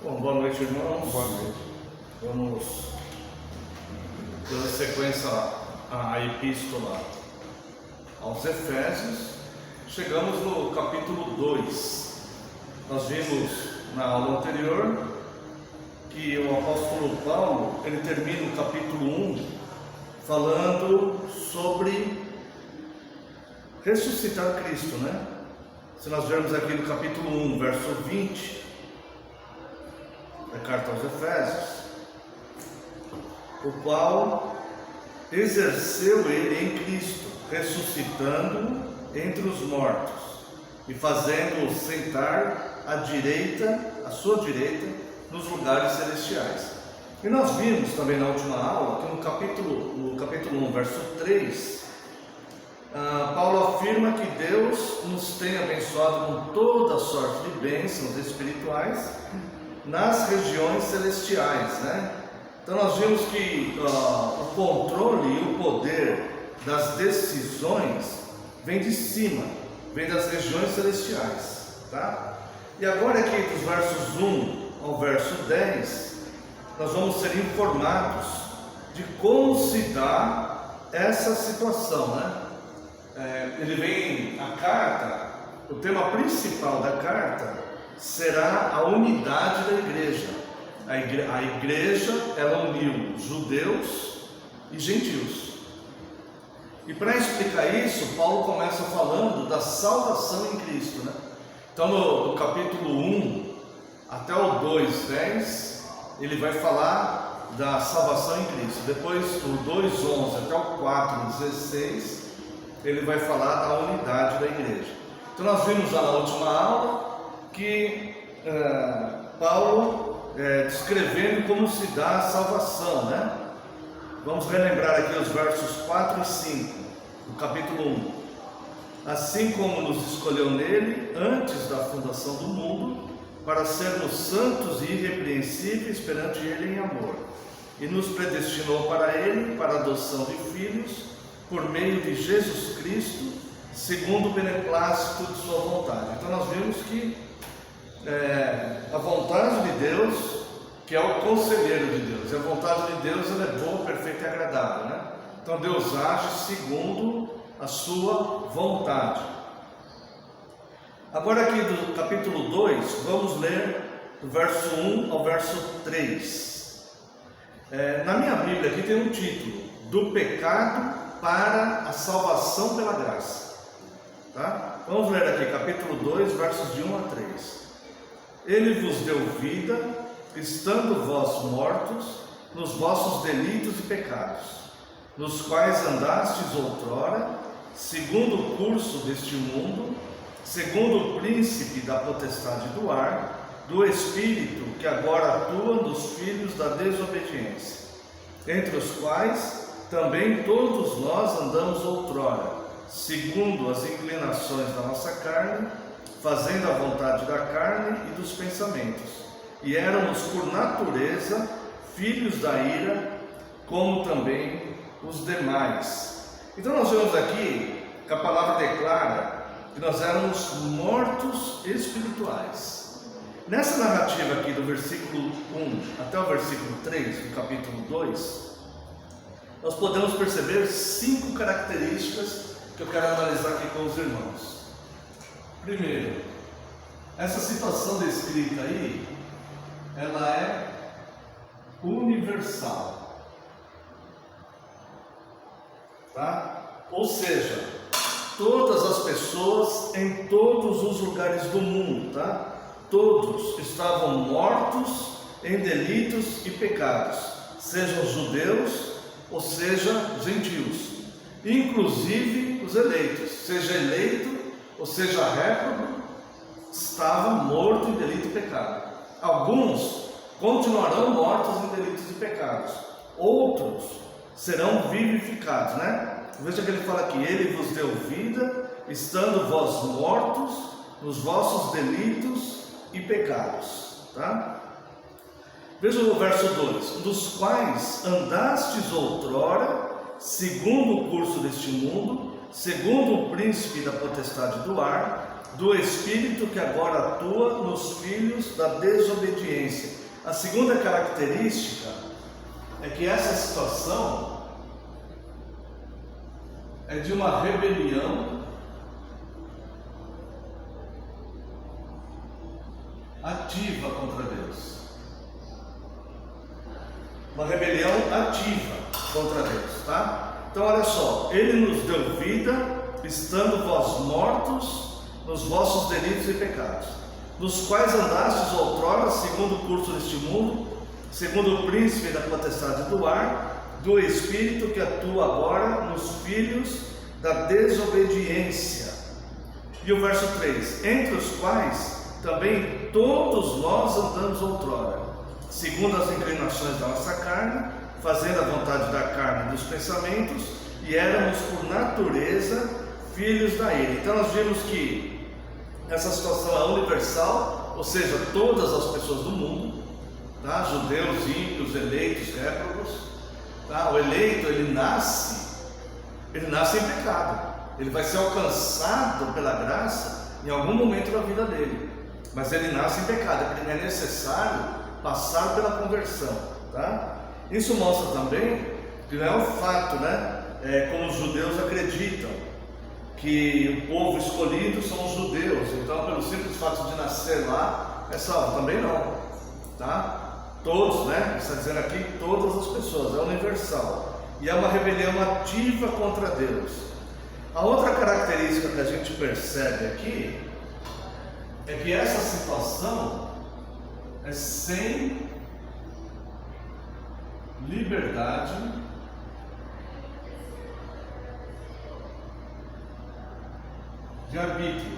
Bom, boa noite, irmãos. Boa noite. Vamos dando sequência à epístola aos Efésios. Chegamos no capítulo 2. Nós vimos na aula anterior que o apóstolo Paulo, ele termina o capítulo 1 falando sobre ressuscitar Cristo, né? Se nós vermos aqui no capítulo 1, verso 20, da carta aos Efésios, o qual exerceu ele em Cristo, ressuscitando entre os mortos e fazendo-o sentar à sua direita, nos lugares celestiais. E nós vimos também na última aula que no capítulo 1, verso 3, Paulo afirma que Deus nos tem abençoado com toda sorte de bênçãos espirituais nas regiões celestiais, né? Então nós vimos que o controle e o poder das decisões vem de cima, vem das regiões celestiais, tá? E agora aqui dos versos 1 ao verso 10, nós vamos ser informados de como se dá essa situação, né? Ele vem, a carta, o tema principal da carta será a unidade da igreja. A igreja, ela uniu judeus e gentios. E para explicar isso, Paulo começa falando da salvação em Cristo, né? Então no capítulo 1 até o 2:10, ele vai falar da salvação em Cristo. Depois do 2:11 até o 4:16, ele vai falar da unidade da igreja. Então nós vimos já na última aula que Paulo descrevendo como se dá a salvação, né? Vamos relembrar aqui os versos 4 e 5 do capítulo 1. Assim como nos escolheu nele antes da fundação do mundo, para sermos santos e irrepreensíveis perante ele em amor, e nos predestinou para ele, para a adoção de filhos, por meio de Jesus Cristo, segundo o beneplácito de sua vontade. Então nós vimos que a vontade de Deus, que é o conselheiro de Deus, e a vontade de Deus ela é boa, perfeita e agradável, né? Então Deus age segundo a sua vontade. Agora aqui do capítulo 2, vamos ler do verso 1 ao verso 3. Na minha Bíblia aqui tem um título: do pecado para a salvação pela graça, tá? Vamos ler aqui, capítulo 2, versos de 1 a 3. Ele vos deu vida, estando vós mortos nos vossos delitos e pecados, nos quais andastes outrora, segundo o curso deste mundo, segundo o príncipe da potestade do ar, do espírito que agora atua nos filhos da desobediência, entre os quais também todos nós andamos outrora, segundo as inclinações da nossa carne, fazendo a vontade da carne e dos pensamentos, e éramos por natureza filhos da ira, como também os demais. Então nós vemos aqui que a palavra declara que nós éramos mortos espirituais. Nessa narrativa aqui do versículo 1 até o versículo 3 do capítulo 2, nós podemos perceber 5 características que eu quero analisar aqui com os irmãos. Primeiro, essa situação descrita aí, ela é universal, tá? Ou seja, todas as pessoas em todos os lugares do mundo, tá? Todos estavam mortos em delitos e pecados, sejam judeus ou seja gentios, inclusive os eleitos, seja eleito ou seja réprobo, estava morto em delito e pecado. Alguns continuarão mortos em delitos e pecados, outros serão vivificados, né? Veja que ele fala que ele vos deu vida, estando vós mortos nos vossos delitos e pecados, tá? Veja o verso 2: dos quais andastes outrora, segundo o curso deste mundo, segundo o príncipe da potestade do ar, do espírito que agora atua nos filhos da desobediência. A segunda característica é que essa situação é de uma rebelião ativa contra Deus. Uma rebelião ativa contra Deus, tá? Então olha só, Ele nos deu vida, estando vós mortos nos vossos delitos e pecados, nos quais andastes outrora segundo o curso deste mundo, segundo o príncipe da potestade do ar, do espírito que atua agora nos filhos da desobediência. E o verso 3: entre os quais também todos nós andamos outrora, segundo as inclinações da nossa carne, fazendo a vontade da carne e dos pensamentos, e éramos por natureza filhos da ira. Então nós vimos que essa situação é universal, ou seja, todas as pessoas do mundo, tá? Judeus, ímpios, eleitos, réprobos, tá? O eleito, ele nasce em pecado, ele vai ser alcançado pela graça em algum momento da vida dele, mas ele nasce em pecado, é necessário passar pela conversão, tá? Isso mostra também que não é um fato, né? Como os judeus acreditam, que o povo escolhido são os judeus, então pelo simples fato de nascer lá é salvo. Também não, tá? Todos, né? Está dizendo aqui todas as pessoas, é universal, e é uma rebelião ativa contra Deus. A outra característica que a gente percebe aqui é que essa situação é sem liberdade de arbítrio.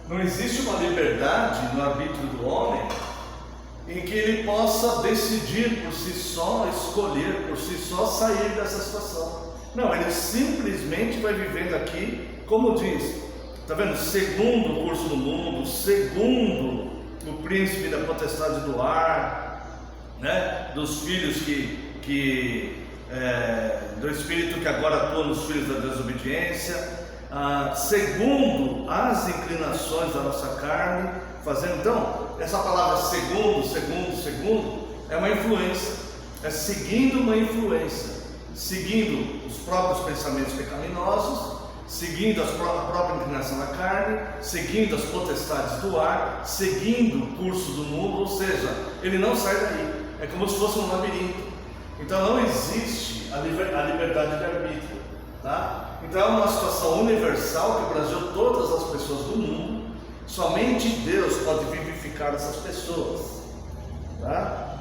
Não existe uma liberdade no arbítrio do homem em que ele possa decidir por si só, escolher por si só sair dessa situação. Não, ele simplesmente vai vivendo aqui, como diz, está vendo? Segundo o curso do mundo, segundo o príncipe da potestade do ar, né? Dos filhos do espírito que agora atua nos filhos da desobediência, segundo as inclinações da nossa carne, fazendo. Então, essa palavra segundo é uma influência, é seguindo uma influência, seguindo os próprios pensamentos pecaminosos, seguindo a própria inclinação da carne, seguindo as potestades do ar, seguindo o curso do mundo, ou seja, ele não sai daí, é como se fosse um labirinto. Então não existe a liberdade de arbítrio, tá? Então é uma situação universal que abrangiu todas as pessoas do mundo, somente Deus pode vivificar essas pessoas, tá?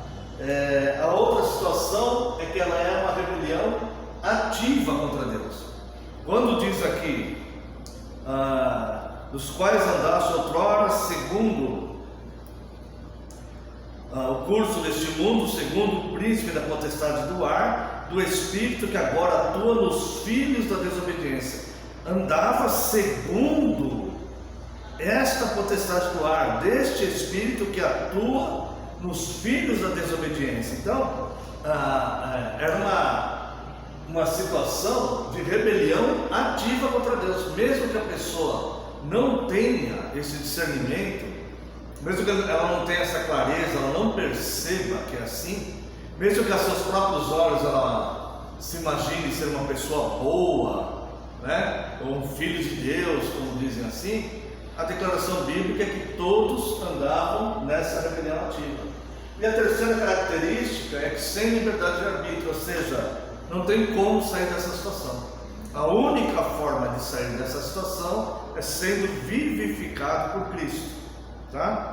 A outra situação é que ela é uma rebelião ativa contra Deus. Quando diz aqui, dos quais andaste outrora segundo o curso deste mundo, segundo o príncipe da potestade do ar, do espírito que agora atua nos filhos da desobediência. Andava segundo esta potestade do ar, deste espírito que atua nos filhos da desobediência. Então, era uma situação de rebelião ativa contra Deus, mesmo que a pessoa não tenha esse discernimento, mesmo que ela não tenha essa clareza, ela não perceba que é assim, mesmo que a seus próprios olhos ela se imagine ser uma pessoa boa, né? Ou um filho de Deus, como dizem assim, a declaração bíblica é que todos andavam nessa rebelião ativa. E a terceira característica é que sem liberdade de arbítrio, ou seja, não tem como sair dessa situação. A única forma de sair dessa situação é sendo vivificado por Cristo, tá?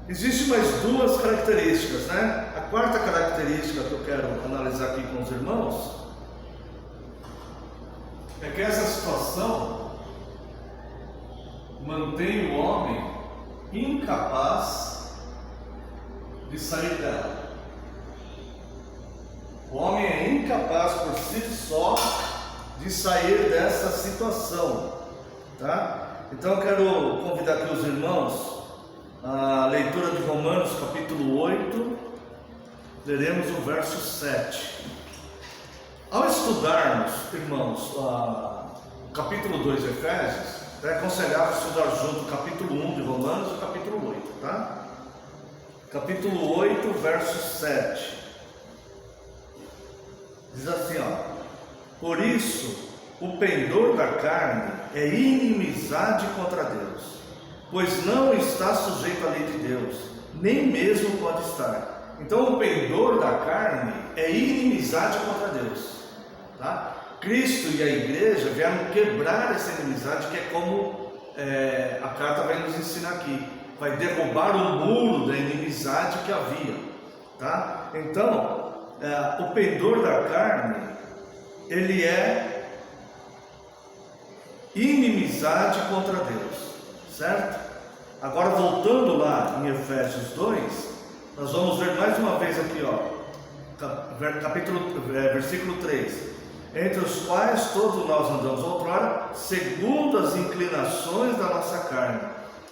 Existem mais duas características, né? A quarta característica que eu quero analisar aqui com os irmãos é que essa situação mantém o homem incapaz de sair dela. O homem é incapaz por si só de sair dessa situação, tá? Então eu quero convidar aqui os irmãos a leitura de Romanos capítulo 8, leremos o verso 7. Ao estudarmos, irmãos, o capítulo 2 de Efésios, é aconselhável estudar junto o capítulo 1 de Romanos e o capítulo 8, tá? Capítulo 8, verso 7. Diz assim, ó: por isso, o pendor da carne é inimizade contra Deus, pois não está sujeito à lei de Deus, nem mesmo pode estar. Então, o pendor da carne é inimizade contra Deus, tá? Cristo e a igreja vieram quebrar essa inimizade, que é como a carta vai nos ensinar aqui. Vai derrubar o muro da inimizade que havia, tá? Então, o pendor da carne, ele é inimizade contra Deus, certo? Agora, voltando lá em Efésios 2, nós vamos ver mais uma vez aqui, versículo 3. Entre os quais todos nós andamos outrora, segundo as inclinações da nossa carne,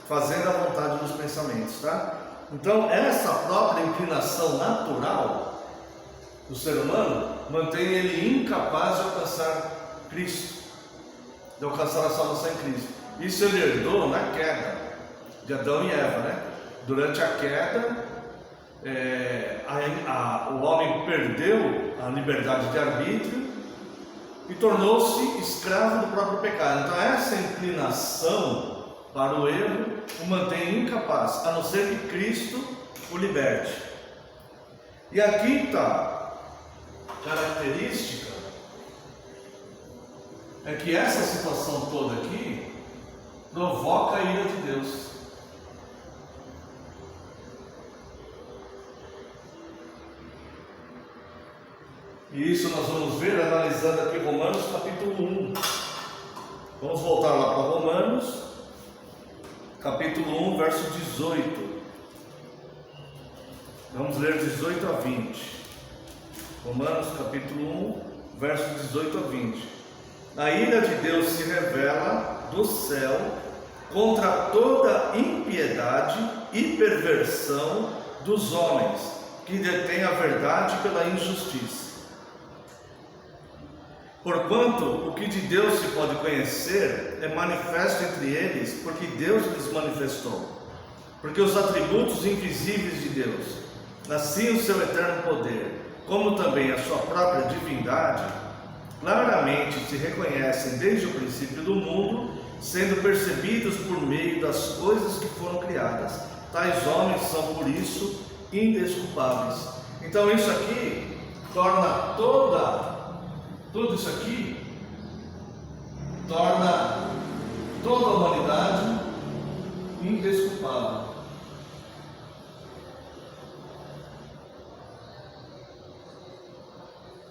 fazendo a vontade dos pensamentos, tá? Então, essa própria inclinação natural do ser humano mantém ele incapaz de alcançar Cristo, de alcançar a salvação em Cristo. Isso ele herdou na queda de Adão e Eva, né? Durante a queda, o homem perdeu a liberdade de arbítrio e tornou-se escravo do próprio pecado. Então, essa inclinação para o erro o mantém incapaz, a não ser que Cristo o liberte. E aqui está a característica, é que essa situação toda aqui provoca a ira de Deus. E isso nós vamos ver analisando aqui Romanos capítulo 1. Vamos voltar lá para Romanos capítulo 1, verso 18. Vamos ler 18 a 20. Romanos capítulo 1, verso 18 a 20. A ira de Deus se revela do céu contra toda impiedade e perversão dos homens que detêm a verdade pela injustiça. Porquanto o que de Deus se pode conhecer é manifesto entre eles, porque Deus lhes manifestou. Porque os atributos invisíveis de Deus, assim o seu eterno poder, como também a sua própria divindade, claramente se reconhecem desde o princípio do mundo, sendo percebidos por meio das coisas que foram criadas. Tais homens são por isso indesculpáveis. Então isso aqui torna tudo isso aqui torna toda a humanidade indesculpável.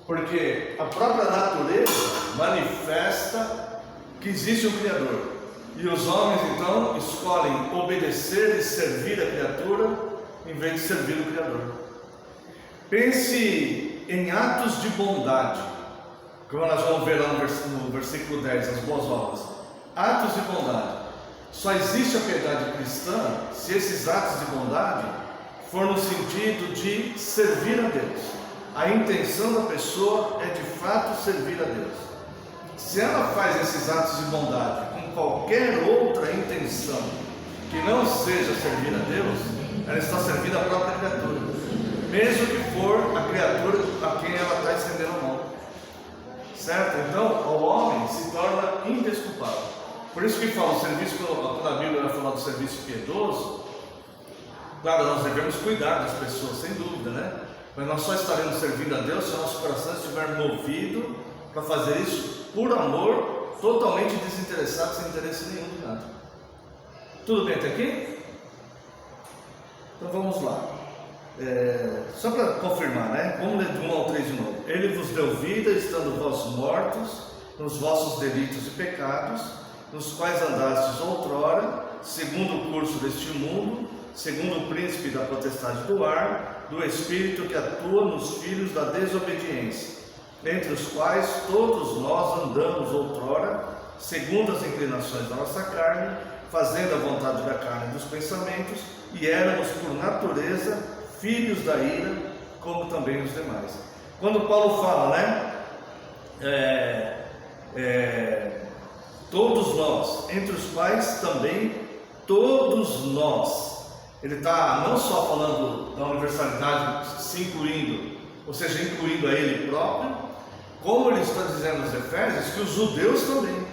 Porque a própria natureza manifesta que existe um Criador. E os homens então escolhem obedecer e servir a criatura em vez de servir o Criador. Pense em atos de bondade, como nós vamos ver lá no versículo 10, as boas obras. Atos de bondade. Só existe a piedade cristã se esses atos de bondade for no sentido de servir a Deus. A intenção da pessoa é de fato servir a Deus. Se ela faz esses atos de bondade com qualquer outra intenção que não seja servir a Deus, ela está servindo a própria criatura, mesmo que for a criatura a quem ela está estendendo a mão. Certo? Então, o homem se torna indesculpável. Por isso que fala o serviço, quando a Bíblia vai falar do serviço piedoso, claro, nós devemos cuidar das pessoas, sem dúvida, né? Mas nós só estaremos servindo a Deus se o nosso coração estiver movido para fazer isso por amor, totalmente desinteressado, sem interesse nenhum de nada. Tudo bem até aqui? Então vamos lá. Só para confirmar, né? Vamos ler de 1 ao 3 de novo. Ele vos deu vida, estando vós mortos nos vossos delitos e pecados, nos quais andastes outrora, segundo o curso deste mundo, segundo o príncipe da potestade do ar, do espírito que atua nos filhos da desobediência, entre os quais todos nós andamos outrora, segundo as inclinações da nossa carne, fazendo a vontade da carne e dos pensamentos, e éramos por natureza filhos da ira, como também os demais. Quando Paulo fala, né, todos nós, entre os quais também todos nós. Ele está não só falando da universalidade, se incluindo, ou seja, incluindo a ele próprio, como ele está dizendo nos Efésios, que os judeus também.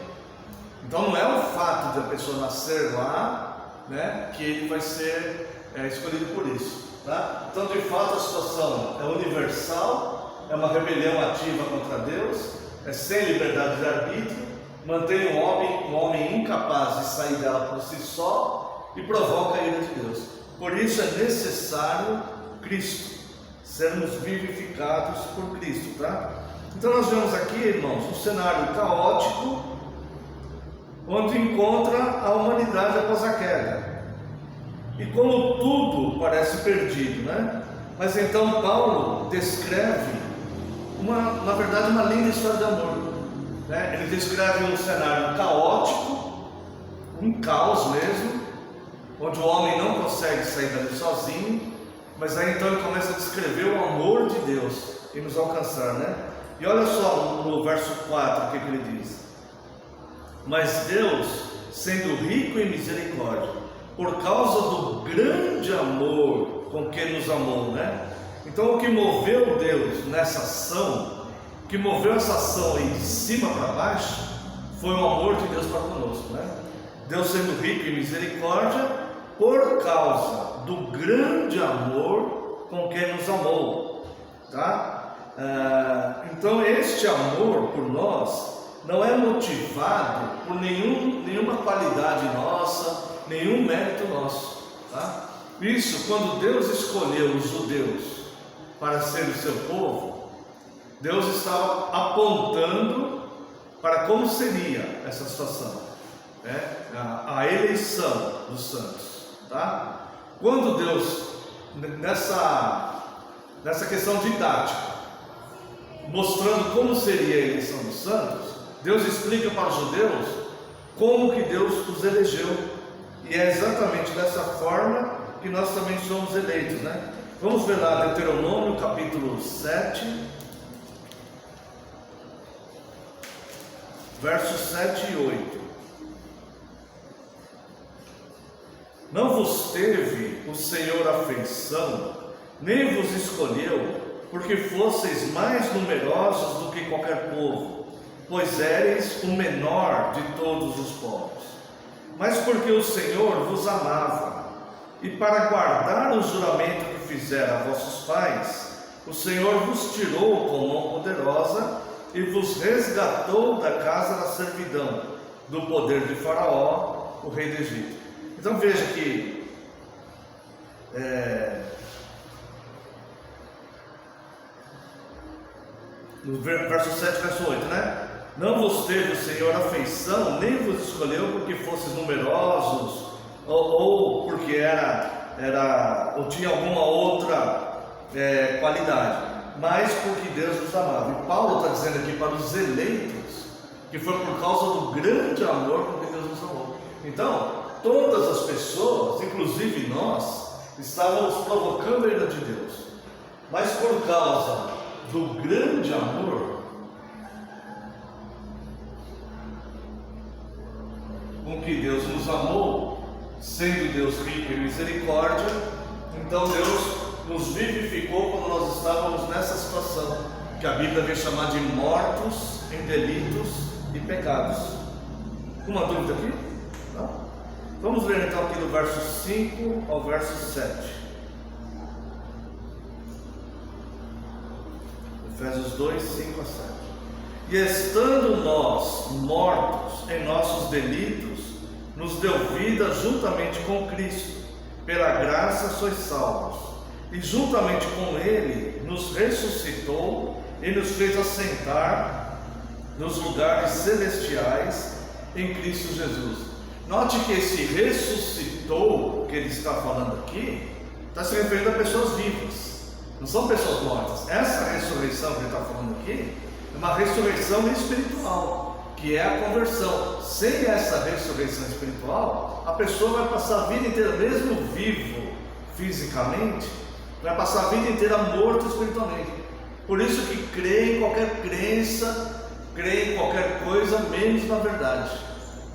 Então não é o fato de a pessoa nascer lá, né, que ele vai ser escolhido por isso, tá? Então de fato a situação é universal, é uma rebelião ativa contra Deus, é sem liberdade de arbítrio, mantém um homem incapaz de sair dela por si só e provoca a ira de Deus. Por isso é necessário Cristo, sermos vivificados por Cristo, tá? Então nós vemos aqui, irmãos, um cenário caótico, onde encontra a humanidade após a queda. E como tudo parece perdido, né? Mas então Paulo descreve, na verdade, uma linda história de amor, né? Ele descreve um cenário caótico, um caos mesmo, onde o homem não consegue sair dali sozinho, mas aí então ele começa a descrever o amor de Deus em nos alcançar, né? E olha só no verso 4 o que ele diz: mas Deus, sendo rico em misericórdia, por causa do grande amor com que nos amou, né? Então o que moveu Deus nessa ação, o que moveu essa ação aí de cima para baixo, foi o amor de Deus para conosco, né? Deus sendo rico em misericórdia, por causa do grande amor com que nos amou, tá? Então este amor por nós não é motivado por nenhuma qualidade nossa, nenhum mérito nosso, tá? Isso, quando Deus escolheu os judeus para ser o seu povo, Deus estava apontando para como seria essa situação, né? A eleição dos santos, tá? Quando Deus, nessa questão didática, mostrando como seria a eleição dos santos, Deus explica para os judeus como que Deus os elegeu, e é exatamente dessa forma que nós também somos eleitos, né? Vamos ver lá Deuteronômio capítulo 7, versos 7 e 8. Não vos teve o Senhor afeição, nem vos escolheu, porque fosseis mais numerosos do que qualquer povo, pois éreis o menor de todos os povos, mas porque o Senhor vos amava, e para guardar o juramento que fizera a vossos pais, o Senhor vos tirou com mão poderosa e vos resgatou da casa da servidão, do poder de Faraó, o rei do Egito. Então veja que no verso 7, verso 8, né? Não vos teve o Senhor afeição, nem vos escolheu porque fosseis numerosos, ou porque ou tinha alguma outra qualidade, mas porque Deus vos amava. E Paulo está dizendo aqui para os eleitos que foi por causa do grande amor com que Deus nos amou. Então, todas as pessoas, inclusive nós, estávamos provocando a ira de Deus, mas por causa do grande amor com que Deus nos amou, sendo Deus rico em misericórdia, então Deus nos vivificou quando nós estávamos nessa situação que a Bíblia vem chamar de mortos em delitos e pecados. Uma dúvida aqui? Não? Vamos ler então aqui do verso 5 ao verso 7. Efésios 2, 5 a 7. E estando nós mortos em nossos delitos, nos deu vida juntamente com Cristo, pela graça sois salvos, e juntamente com Ele nos ressuscitou e nos fez assentar nos lugares celestiais em Cristo Jesus. Note que esse ressuscitou que ele está falando aqui está se referindo a pessoas vivas, não são pessoas mortas. Essa ressurreição que ele está falando aqui é uma ressurreição espiritual, que é a conversão. Sem essa ressurreição espiritual, a pessoa vai passar a vida inteira, mesmo vivo fisicamente, vai passar a vida inteira morto espiritualmente. Por isso que crer em qualquer crença crê em qualquer coisa menos na verdade,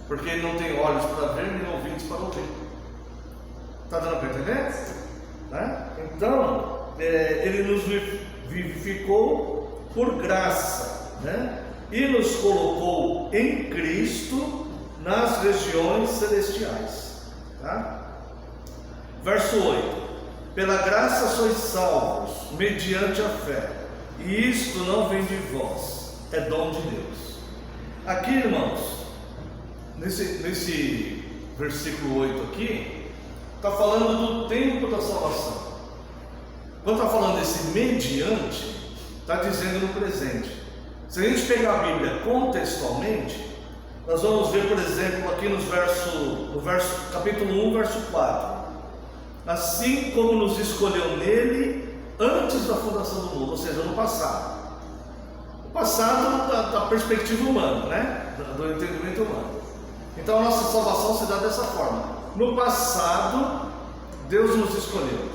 porque ele não tem olhos para ver nem ouvidos para ouvir. Está dando para entender? Né? Então, ele nos vivificou por graça, né? E nos colocou em Cristo nas regiões celestiais. Tá? Verso 8: pela graça sois salvos, mediante a fé, e isto não vem de vós, é dom de Deus. Aqui, irmãos, nesse versículo 8 aqui, está falando do tempo da salvação. Quando está falando desse mediante, está dizendo no presente. Se a gente pegar a Bíblia contextualmente, nós vamos ver, por exemplo, aqui no capítulo 1, verso 4. Assim como nos escolheu nele antes da fundação do mundo, ou seja, no passado. O passado da perspectiva humana, né? Do entendimento humano. Então a nossa salvação se dá dessa forma. No passado, Deus nos escolheu.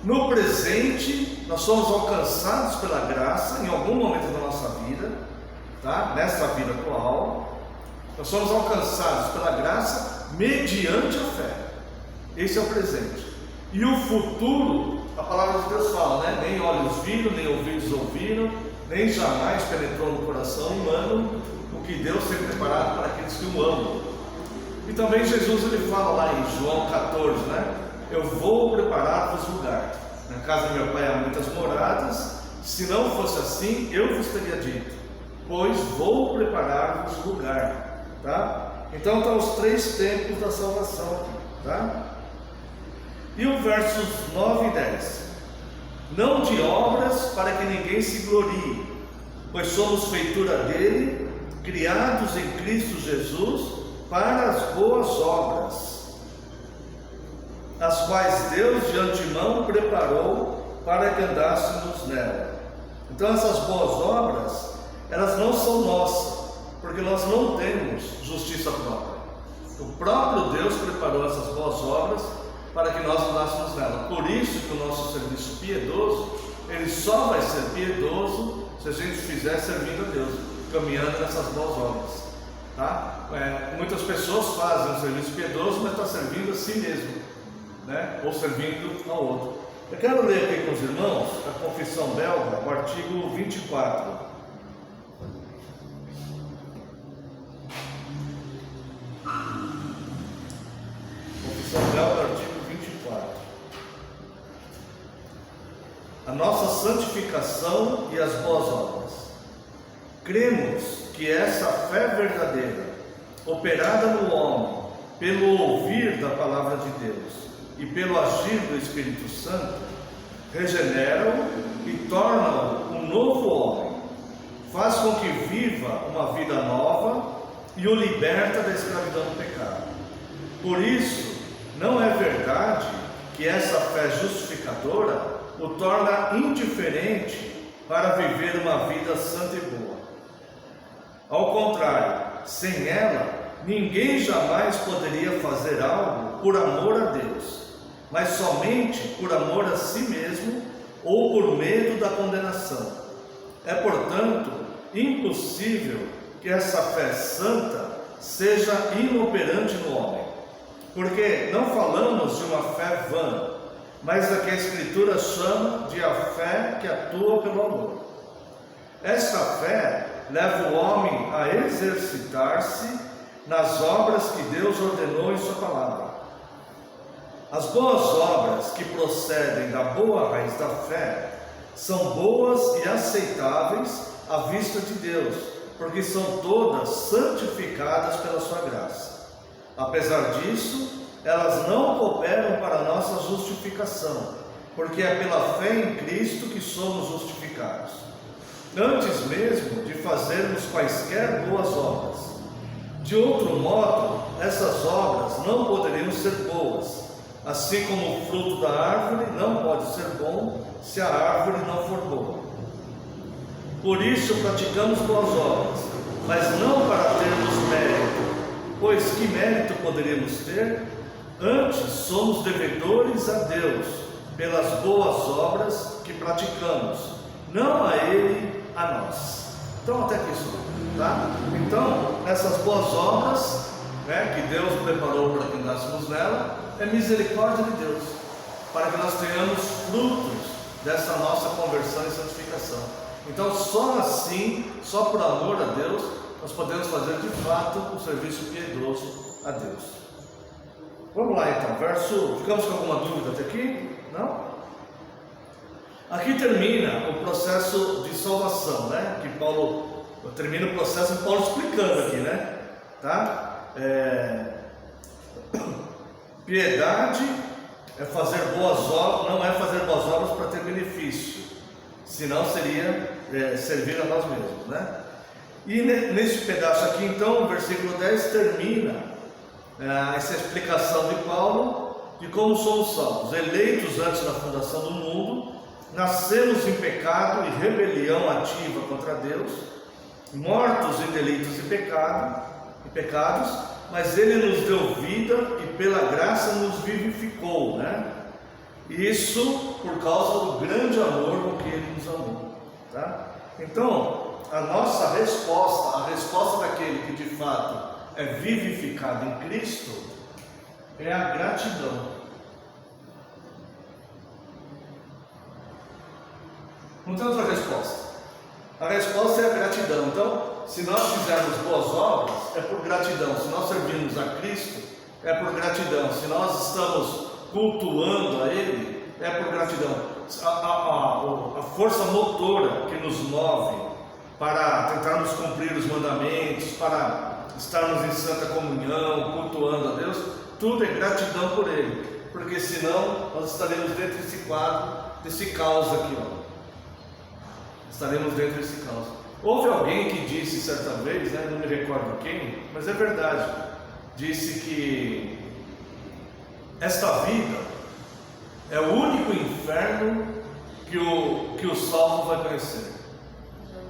No presente, nós somos alcançados pela graça em algum momento da nossa vida, tá? Nessa vida atual, nós somos alcançados pela graça mediante a fé. Esse é o presente. E o futuro, a palavra de Deus fala, né? Nem olhos viram, nem ouvidos ouviram, nem jamais penetrou no coração humano o que Deus tem preparado para aqueles que o amam. E também Jesus, ele fala lá em João 14, né? Eu vou preparar-vos lugar. Na casa de meu pai há muitas moradas. Se não fosse assim, eu vos teria dito, pois vou preparar-vos lugar. Tá? Então estão os três tempos da salvação aqui, tá? E o versos 9 e 10: não de obras para que ninguém se glorie, pois somos feitura dele, criados em Cristo Jesus para as boas obras, as quais Deus de antemão preparou para que andássemos nela. Então essas boas obras, elas não são nossas, porque nós não temos justiça própria. O próprio Deus preparou essas boas obras para que nós andássemos nela. Por isso que o nosso serviço piedoso, ele só vai ser piedoso se a gente fizer servindo a Deus, caminhando nessas boas obras. Tá? Muitas pessoas fazem um serviço piedoso, mas está servindo a si mesmo, né? Ou servindo ao outro. Eu quero ler aqui com os irmãos a Confissão Belga, o artigo 24. Confissão Belga, artigo 24. A nossa santificação e as boas obras. Cremos que essa fé verdadeira, operada no homem, pelo ouvir da palavra de Deus e pelo agir do Espírito Santo, regenera-o e torna-o um novo homem, faz com que viva uma vida nova e o liberta da escravidão do pecado. Por isso, não é verdade que essa fé justificadora o torna indiferente para viver uma vida santa e boa. Ao contrário, sem ela, ninguém jamais poderia fazer algo por amor a Deus, mas somente por amor a si mesmo ou por medo da condenação. É, portanto, impossível que essa fé santa seja inoperante no homem, porque não falamos de uma fé vã, mas da que a Escritura chama de a fé que atua pelo amor. Esta fé leva o homem a exercitar-se nas obras que Deus ordenou em sua palavra. As boas obras que procedem da boa raiz da fé são boas e aceitáveis à vista de Deus, porque são todas santificadas pela sua graça. Apesar disso, elas não cooperam para a nossa justificação, porque é pela fé em Cristo que somos justificados, antes mesmo de fazermos quaisquer boas obras. De outro modo, essas obras não poderiam ser boas, assim como o fruto da árvore não pode ser bom se a árvore não for boa. Por isso praticamos boas obras, mas não para termos mérito, pois que mérito poderíamos ter? Antes somos devedores a Deus pelas boas obras que praticamos, não a Ele, a nós. Então, até que isso, tá? Então, essas boas obras, né, que Deus preparou para que andássemos nela, é misericórdia de Deus, para que nós tenhamos frutos dessa nossa conversão e santificação. Então, só assim, só por amor a Deus, nós podemos fazer de fato um serviço piedoso a Deus. Vamos lá então, ficamos com alguma dúvida até aqui? Não? Aqui termina o processo de salvação, né? Que Paulo termina o processo de Paulo explicando aqui, né? Tá? Piedade é fazer boas obras, não é fazer boas obras para ter benefício, senão seria servir a nós mesmos, né? E nesse pedaço aqui, então, o versículo 10 termina essa explicação de Paulo de como somos salvos, eleitos antes da fundação do mundo, nascemos em pecado e rebelião ativa contra Deus, mortos em delitos e pecados, mas Ele nos deu vida e pela graça nos vivificou, né? Isso por causa do grande amor com que Ele nos amou, tá? Então, a nossa resposta, a resposta daquele que de fato é vivificado em Cristo, é a gratidão. Não tem outra resposta. A resposta é a gratidão. Então, se nós fizermos boas obras, é por gratidão. Se nós servirmos a Cristo, é por gratidão. Se nós estamos cultuando a Ele, é por gratidão. A força motora que nos move para tentarmos cumprir os mandamentos, para estarmos em santa comunhão, cultuando a Deus, tudo é gratidão por Ele, porque senão nós estaremos dentro desse quadro, desse caos aqui, ó. Estaremos dentro desse caos. Houve alguém que disse certa vez, né, não me recordo quem, mas é verdade, disse que esta vida é o único inferno que o salvo vai conhecer,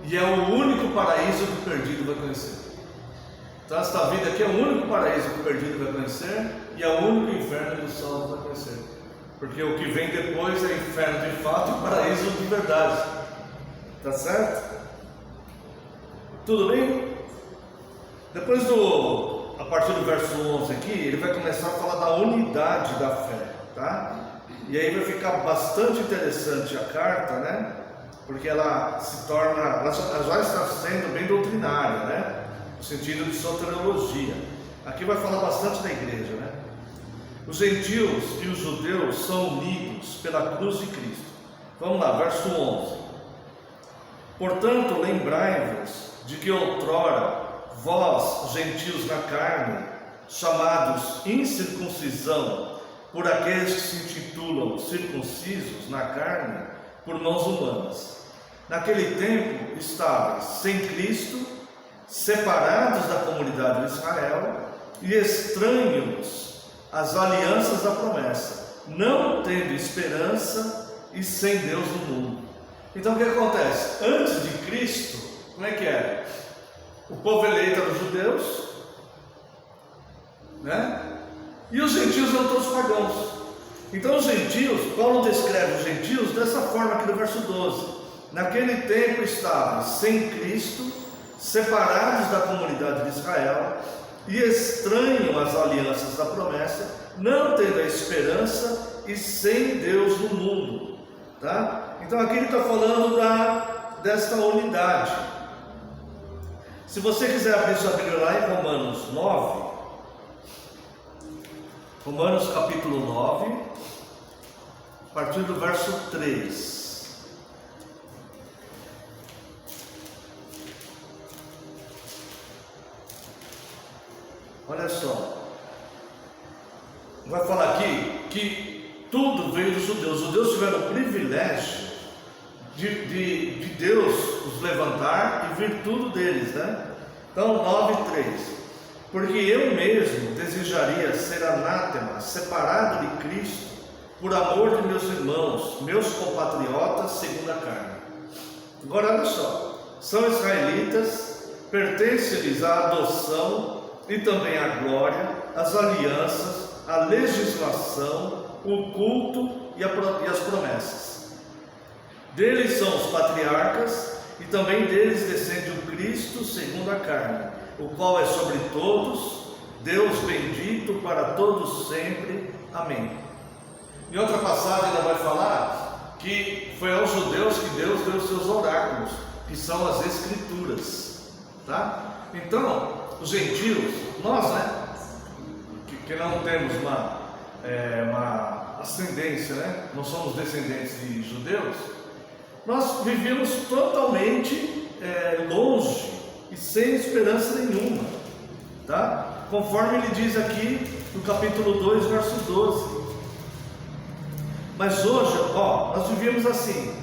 e é o único paraíso que o perdido vai conhecer. Então esta vida aqui é o único paraíso que o perdido vai conhecer, e é o único inferno que o salvo vai conhecer, porque o que vem depois é inferno de fato e paraíso de verdade. Tá certo? Tudo bem? Depois a partir do verso 11 aqui, ele vai começar a falar da unidade da fé, tá? E aí vai ficar bastante interessante a carta, né? Porque ela já está sendo bem doutrinária, né? No sentido de soteriologia. Aqui vai falar bastante da igreja, né? Os gentios e os judeus são unidos pela cruz de Cristo. Vamos lá, verso 11. Portanto, lembrai-vos de que outrora vós, gentios na carne, chamados incircuncisão por aqueles que se intitulam circuncisos na carne, por mãos humanas. Naquele tempo estáveis sem Cristo, separados da comunidade de Israel e estranhos às alianças da promessa, não tendo esperança e sem Deus no mundo. Então o que acontece? Antes de Cristo, como é que era? O povo eleito era os judeus, né? E os gentios eram todos pagãos. Então os gentios, Paulo descreve os gentios dessa forma aqui no verso 12. Naquele tempo estavam sem Cristo, separados da comunidade de Israel e estranhos às alianças da promessa, não tendo a esperança e sem Deus no mundo, tá? Então aqui ele está falando desta unidade. Se você quiser abrir sua Bíblia lá em Romanos 9, Romanos capítulo 9, a partir do verso 3. Olha só, vai falar aqui que tudo veio dos judeus. Os judeus tiveram o privilégio de Deus os levantar e vir tudo deles, né? Então 9:3. Porque eu mesmo desejaria ser anátema, separado de Cristo, por amor de meus irmãos, meus compatriotas segundo a carne. Agora olha só, são israelitas, pertence-lhes a adoção e também a glória, as alianças, a legislação, o culto e as promessas. Deles são os patriarcas, e também deles descende o Cristo segundo a carne, o qual é sobre todos, Deus bendito para todos sempre. Amém. Em outra passagem ela vai falar que foi aos judeus que Deus deu os seus oráculos, que são as Escrituras, tá? Então, os gentios, nós, que não temos uma ascendência, não somos descendentes de judeus, nós vivemos totalmente longe e sem esperança nenhuma, tá? Conforme ele diz aqui no capítulo 2, verso 12. Mas hoje, nós vivíamos assim.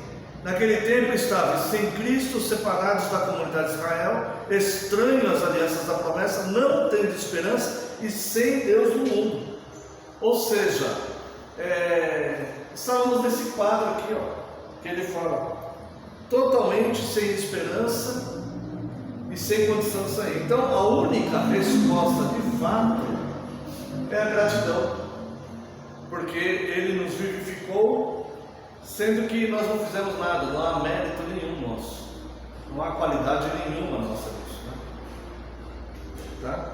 Naquele tempo estavam sem Cristo, separados da comunidade de Israel, estranhos às alianças da promessa, não tendo esperança e sem Deus no mundo. Ou seja, estávamos nesse quadro aqui, que ele fala, totalmente sem esperança e sem condição de sair. Então, a única resposta de fato é a gratidão, porque Ele nos vivificou, sendo que nós não fizemos nada, não há mérito nenhum nosso, não há qualidade nenhuma nossa nisso, tá?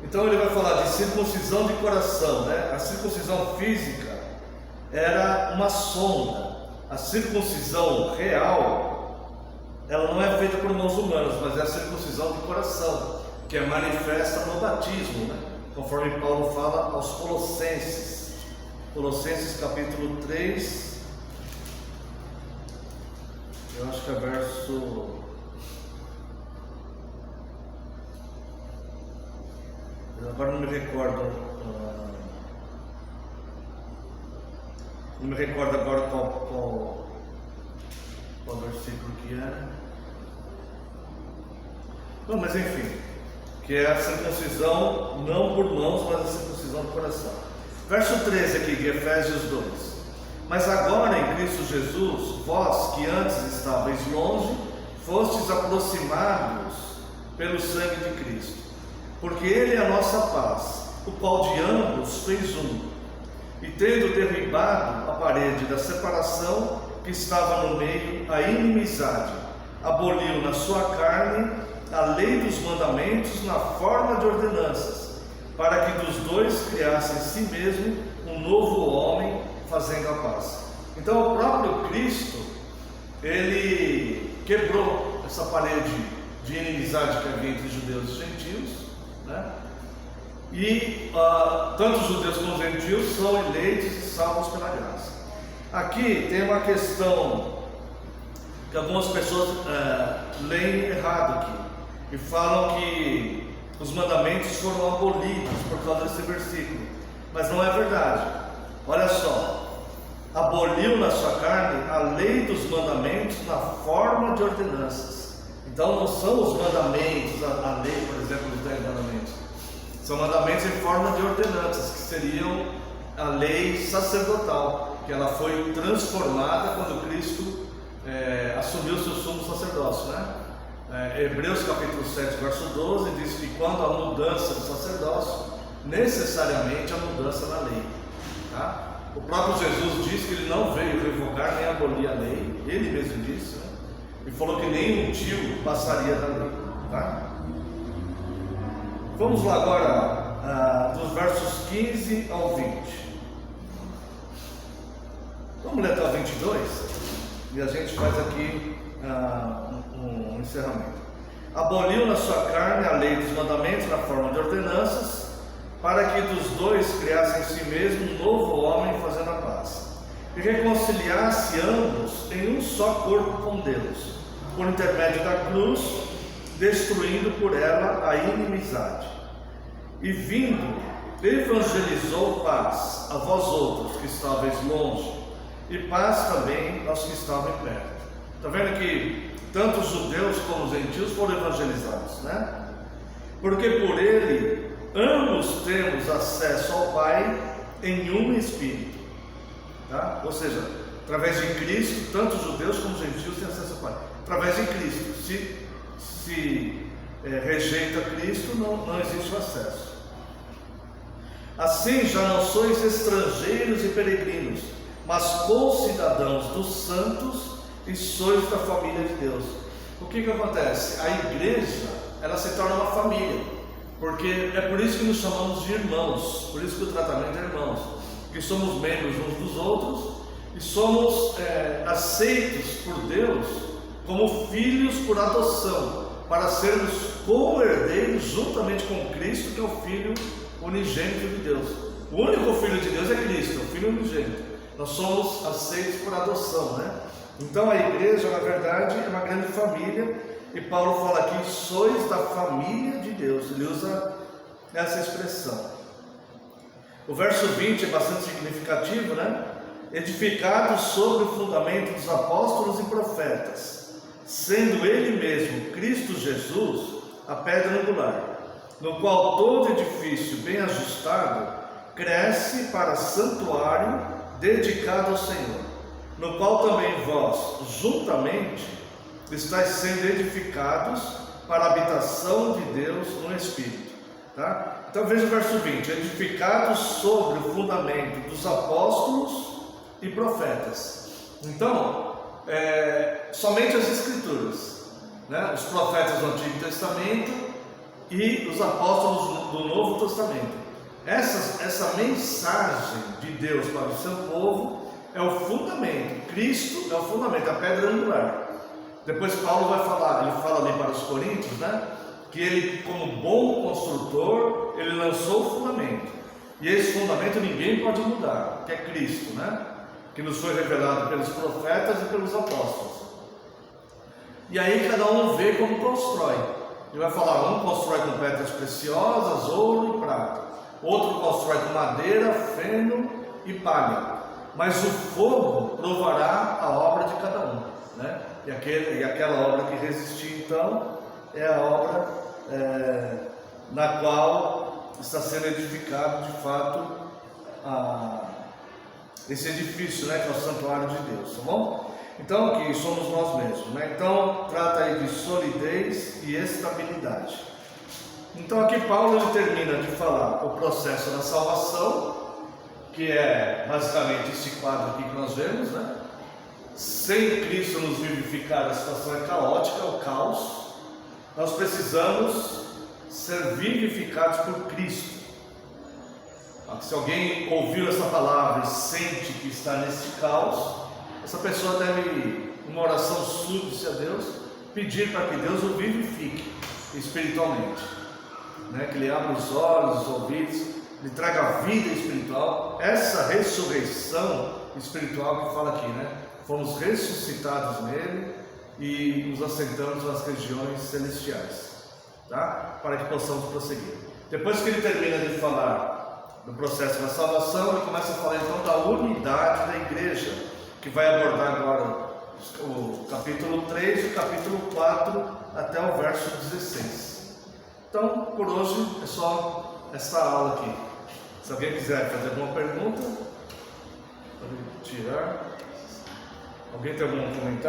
Então ele vai falar de circuncisão de coração, A circuncisão física era uma sonda, a circuncisão real, ela não é feita por mãos humanas, mas é a circuncisão de coração, que é manifesta no batismo, conforme Paulo fala aos Colossenses capítulo 3, eu acho que é verso... Agora não me recordo agora qual versículo que era. Não, mas enfim, que é a circuncisão não por mãos, mas a circuncisão do coração. Verso 13 aqui de Efésios 2. Mas agora em Cristo Jesus, vós que antes estáveis longe, fostes aproximados pelo sangue de Cristo, porque Ele é a nossa paz, o qual de ambos fez um, e tendo derribado a parede da separação que estava no meio, a inimizade, aboliu na sua carne a lei dos mandamentos na forma de ordenanças, para que dos dois criasse em si mesmo um novo homem, fazendo a paz. Então o próprio Cristo, ele quebrou essa parede de inimizade que havia entre judeus e gentios, e tanto os judeus como os gentios são eleitos e salvos pela graça. Aqui tem uma questão que algumas pessoas leem errado aqui e falam que os mandamentos foram abolidos por causa desse versículo, mas não é verdade. Olha só, aboliu na sua carne a lei dos mandamentos na forma de ordenanças. Então não são os mandamentos, a lei, por exemplo, dos 10 mandamentos, são mandamentos em forma de ordenanças, que seriam a lei sacerdotal, que ela foi transformada quando Cristo assumiu o seu sumo sacerdócio, Hebreus capítulo 7, verso 12 diz que quando há mudança do sacerdócio, necessariamente há mudança na lei, O próprio Jesus disse que ele não veio revogar nem abolir a lei, ele mesmo disse, e falou que nem um tio passaria da lei, Vamos lá agora dos versos 15 ao 20. Vamos ler até o 22 e a gente faz aqui um encerramento. Aboliu na sua carne a lei dos mandamentos na forma de ordenanças, para que dos dois criassem em si mesmo um novo homem, fazendo a paz, e reconciliasse ambos em um só corpo com Deus, por intermédio da cruz, destruindo por ela a inimizade. E vindo, evangelizou paz a vós outros que estáveis longe, e paz também aos que estavam perto. Está vendo que tanto os judeus como os gentios foram evangelizados, Porque por ele ambos temos acesso ao Pai em um Espírito, Ou seja, através de Cristo, tanto os judeus como os gentios têm acesso ao Pai. Através de Cristo, se rejeita Cristo, não existe o acesso. Assim já não sois estrangeiros e peregrinos, mas concidadãos dos santos, e sois da família de Deus, o que acontece? A igreja, ela se torna uma família, porque é por isso que nos chamamos de irmãos, por isso que o tratamento é irmãos, porque somos membros uns dos outros e somos aceitos por Deus como filhos por adoção, para sermos co-herdeiros juntamente com Cristo, que é o Filho unigênito de Deus. O único Filho de Deus é Cristo, o Filho unigênito. Nós somos aceitos por adoção, né? Então a igreja, na verdade, é uma grande família, e Paulo fala aqui: sois da família de Deus. Ele usa essa expressão. O verso 20 é bastante significativo, né? Edificados sobre o fundamento dos apóstolos e profetas, sendo ele mesmo, Cristo Jesus, a pedra angular, no qual todo edifício bem ajustado cresce para santuário dedicado ao Senhor, no qual também vós, juntamente, estáis sendo edificados para a habitação de Deus no Espírito. Tá? Então veja o verso 20: edificados sobre o fundamento dos apóstolos e profetas. Então, somente as Escrituras, né? Os profetas do Antigo Testamento e os apóstolos do Novo Testamento. Essa mensagem de Deus para o seu povo é o fundamento. Cristo é o fundamento, a pedra angular. Depois Paulo vai falar, ele fala ali para os Coríntios, né? Que ele, como bom construtor, ele lançou o fundamento. E esse fundamento ninguém pode mudar, que é Cristo, né? Que nos foi revelado pelos profetas e pelos apóstolos. E aí cada um vê como constrói. Ele vai falar: um constrói com pedras preciosas, ouro e prata, outro constrói com madeira, feno e palha, mas o fogo provará a obra de cada um, né? E aquela obra que resistir, então, é a obra na qual está sendo edificado de fato esse edifício, né, que é o santuário de Deus, tá bom? Então, que somos nós mesmos, né? Então, trata aí de solidez e estabilidade. Então, aqui Paulo ele termina de falar o processo da salvação, que é basicamente esse quadro aqui que nós vemos, né? Sem Cristo nos vivificar, a situação é caótica, é o caos. Nós precisamos ser vivificados por Cristo. Se alguém ouviu essa palavra e sente que está nesse caos, essa pessoa deve, uma oração súplice a Deus, pedir para que Deus o vivifique espiritualmente, né? Que Ele abra os olhos, os ouvidos, Ele traga vida espiritual, essa ressurreição espiritual que fala aqui, né? Fomos ressuscitados nele e nos assentamos nas regiões celestiais, tá? Para que possamos prosseguir. Depois que ele termina de falar do processo da salvação, ele começa a falar então da unidade da igreja, que vai abordar agora o capítulo 3 e o capítulo 4 até o verso 16. Então, por hoje é só essa aula aqui. Se alguém quiser fazer alguma pergunta, pode tirar. Alguém tem algum comentário?